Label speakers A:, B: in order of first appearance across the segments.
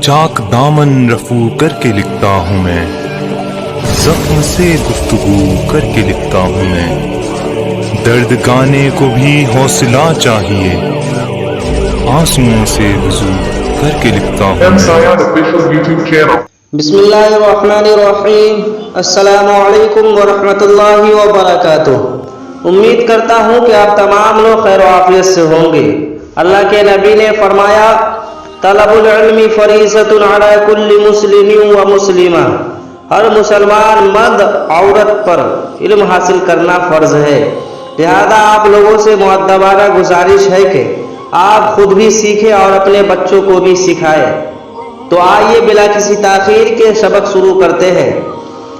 A: چاک دامن رفو کر کے لکھتا ہوں میں، زخم سے گفتگو کر کے لکھتا ہوں میں، درد گانے کو بھی حوصلہ چاہیے، آنسوؤں سے وضو کر کے لکھتا ہوں میں۔
B: بسم اللہ الرحمن الرحیم۔ السلام علیکم ورحمۃ اللہ وبرکاتہ۔ امید کرتا ہوں کہ آپ تمام لوگ خیر و عافیت سے ہوں گے۔ اللہ کے نبی نے فرمایا، طلب العلم فریضۃ علی کل مسلم و مسلمہ، ہر مسلمان مرد عورت پر علم حاصل کرنا فرض ہے، لہذا آپ لوگوں سے مؤدبانہ گزارش ہے کہ آپ خود بھی سیکھیں اور اپنے بچوں کو بھی سکھائیں۔ تو آئیے بلا کسی تاخیر کے سبق شروع کرتے ہیں۔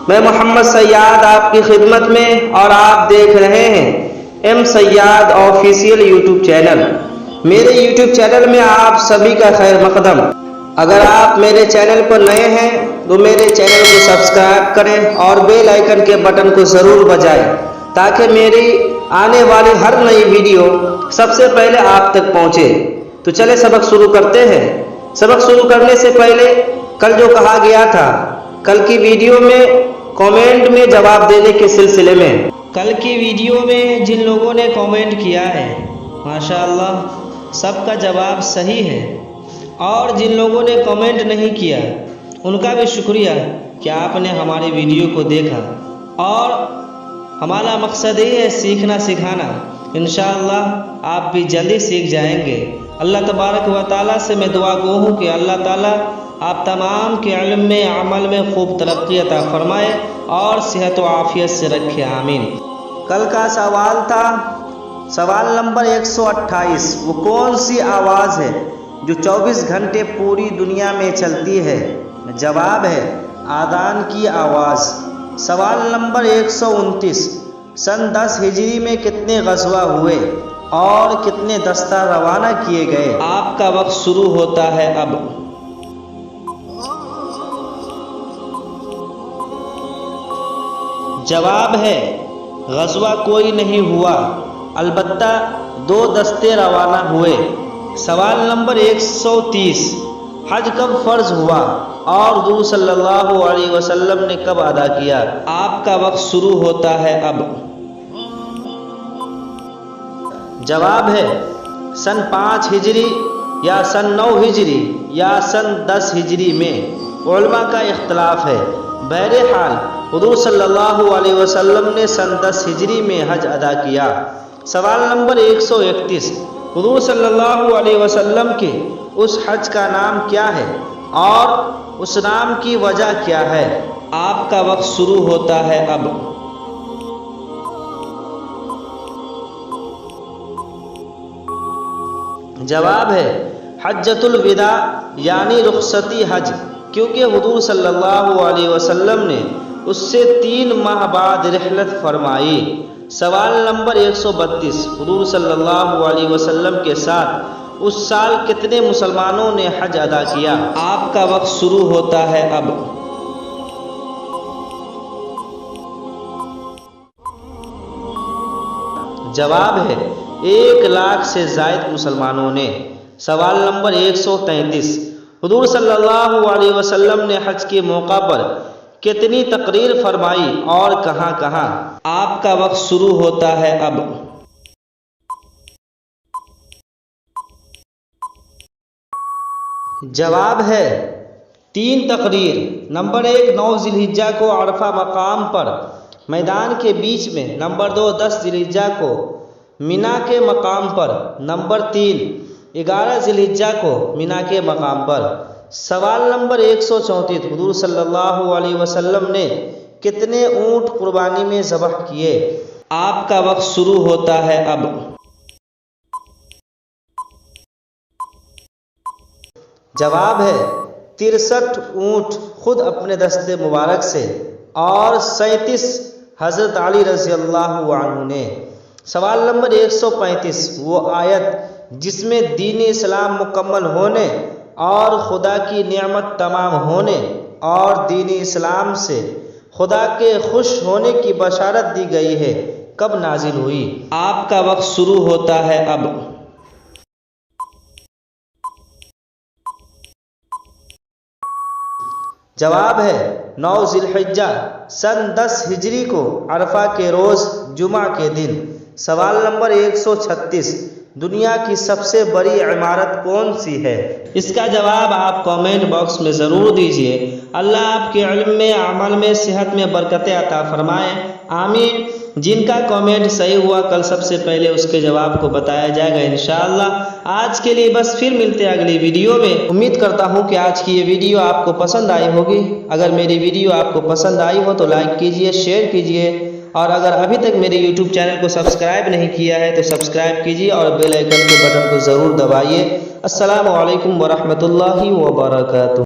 B: میں محمد سیاد آپ کی خدمت میں، اور آپ دیکھ رہے ہیں ایم سیاد آفیشیل یوٹیوب چینل۔ میرے یوٹیوب چینل میں آپ سبھی کا خیر مقدم۔ اگر آپ میرے چینل پر نئے ہیں تو میرے چینل کو سبسکرائب کریں اور بیل آئیکن کے بٹن کو ضرور بجائیں، تاکہ میری آنے والی ہر نئی ویڈیو سب سے پہلے آپ تک پہنچے۔ تو چلے سبق شروع کرتے ہیں۔ سبق شروع کرنے سے پہلے کل جو کہا گیا تھا، کل کی ویڈیو میں کامنٹ میں جواب دینے کے سلسلے میں، کل کی ویڈیو میں جن لوگوں نے کامنٹ کیا ہے ماشاءاللہ سب کا جواب صحیح ہے، اور جن لوگوں نے کامنٹ نہیں کیا ان کا بھی شکریہ کہ آپ نے ہماری ویڈیو کو دیکھا، اور ہمارا مقصد یہ ہے سیکھنا سکھانا۔ انشاءاللہ آپ بھی جلدی سیکھ جائیں گے۔ اللہ تبارک و تعالیٰ سے میں دعا گو ہوں کہ اللہ تعالیٰ آپ تمام کے علم میں عمل میں خوب ترقی عطا فرمائے اور صحت و عافیت سے رکھے، آمین۔ کل کا سوال تھا سوال نمبر 128، وہ کون سی آواز ہے جو 24 گھنٹے پوری دنیا میں چلتی ہے؟ جواب ہے آذان کی آواز۔ سوال نمبر 129، سن 10 ہجری میں کتنے غزوہ ہوئے اور کتنے دستہ روانہ کیے گئے؟ آپ کا وقت شروع ہوتا ہے اب۔ جواب ہے غزوہ کوئی نہیں ہوا، البتہ 2 دستے روانہ ہوئے۔ سوال نمبر 130، حج کب فرض ہوا اور حضور صلی اللہ علیہ وسلم نے کب ادا کیا؟ آپ کا وقت شروع ہوتا ہے اب۔ جواب ہے سن 5 ہجری یا سن 9 ہجری یا سن 10 ہجری میں، علماء کا اختلاف ہے۔ بہرحال حضور صلی اللہ علیہ وسلم نے سن 10 ہجری میں حج ادا کیا۔ سوال نمبر 131، حضور صلی اللہ علیہ وسلم کے اس حج کا نام کیا ہے اور اس نام کی وجہ کیا ہے؟ آپ کا وقت شروع ہوتا ہے اب۔ جواب ہے حجۃ الوداع، یعنی رخصتی حج، کیونکہ حضور صلی اللہ علیہ وسلم نے اس سے 3 ماہ بعد رحلت فرمائی۔ سوال نمبر 132، حضور صلی اللہ علیہ وسلم کے ساتھ اس سال کتنے مسلمانوں نے حج ادا کیا؟ آپ کا وقت شروع ہوتا ہے اب۔ جواب ہے 1 لاکھ سے زائد مسلمانوں نے۔ سوال نمبر 133، حضور صلی اللہ علیہ وسلم نے حج کے موقع پر کتنی تقریر فرمائی اور کہاں کہاں؟ آپ کا وقت شروع ہوتا ہے اب۔ جواب ہے 3 تقریر۔ نمبر 1 9 ذی الحجہ کو عرفہ مقام پر میدان کے بیچ میں، نمبر 2 10 ذی الحجہ کو مینا کے مقام پر، نمبر 3 11 ذی الحجہ کو مینا کے مقام پر۔ سوال نمبر 134، حضور صلی اللہ علیہ وسلم نے کتنے اونٹ قربانی میں ذبح کیے؟ آپ کا وقت شروع ہوتا ہے اب۔ جواب ہے 63 اونٹ خود اپنے دست مبارک سے، اور 37 حضرت علی رضی اللہ عنہ نے۔ سوال نمبر 135، وہ آیت جس میں دین اسلام مکمل ہونے اور خدا کی نعمت تمام ہونے اور دین اسلام سے خدا کے خوش ہونے کی بشارت دی گئی ہے، کب نازل ہوئی؟ آپ کا وقت شروع ہوتا ہے اب۔ جواب ہے 9 ذی الحجہ سن 10 ہجری کو عرفہ کے روز جمعہ کے دن۔ سوال نمبر 136، دنیا کی سب سے بڑی عمارت کون سی ہے؟ اس کا جواب آپ کامنٹ باکس میں ضرور دیجئے۔ اللہ آپ کے علم میں، عمل میں، صحت میں برکتیں عطا فرمائے، آمین۔ جن کا کامنٹ صحیح ہوا کل سب سے پہلے اس کے جواب کو بتایا جائے گا انشاءاللہ۔ آج کے لیے بس، پھر ملتے ہیں اگلی ویڈیو میں۔ امید کرتا ہوں کہ آج کی یہ ویڈیو آپ کو پسند آئی ہوگی۔ اگر میری ویڈیو آپ کو پسند آئی ہو تو لائک کیجئے، شیئر کیجئے، اور اگر ابھی تک میرے یوٹیوب چینل کو سبسکرائب نہیں کیا ہے تو سبسکرائب کیجئے اور بیل آئیکن کے بٹن کو ضرور دبائیے۔ السلام علیکم ورحمۃ اللہ وبرکاتہ۔